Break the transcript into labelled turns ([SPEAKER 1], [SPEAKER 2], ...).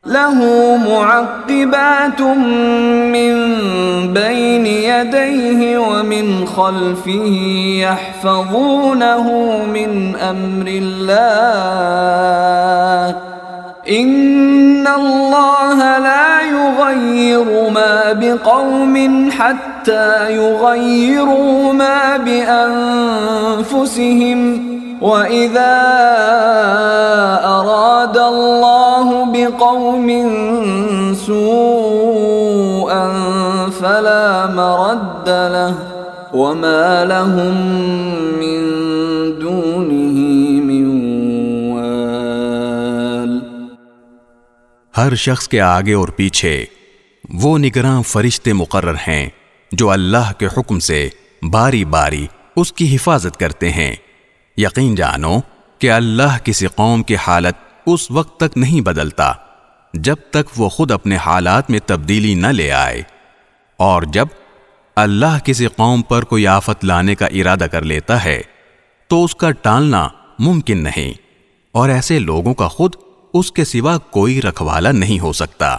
[SPEAKER 1] लहू मुअक्किबातुम मिन बैनि यदैहि व मिन खल्फिही यहफ़ज़ूनहु मिन अम्रिल्लाह इन्नल्लाह ला युग़य्यिरु मा बिक़ौमिन हत्ता युग़य्यिरू मा बिअन्फुसिहिम व इज़ा अरादल्लाहु बिक़ौमिन सूअन फला मरद्द लहु व मा लहुम मिन दूनिही मिन वाल।
[SPEAKER 2] हर शख्स के आगे और पीछे वो निगरां फरिश्ते मुकर्रर हैं जो अल्लाह के हुक्म से बारी बारी उसकी हिफाजत करते हैं। यकीन जानो कि अल्लाह किसी कौम की हालत उस वक्त तक नहीं बदलता जब तक वो खुद अपने हालात में तब्दीली न ले आए, और जब अल्लाह किसी कौम पर कोई आफत लाने का इरादा कर लेता है तो उसका टालना मुमकिन नहीं, और ऐसे लोगों का खुद उसके सिवा कोई रखवाला नहीं हो सकता।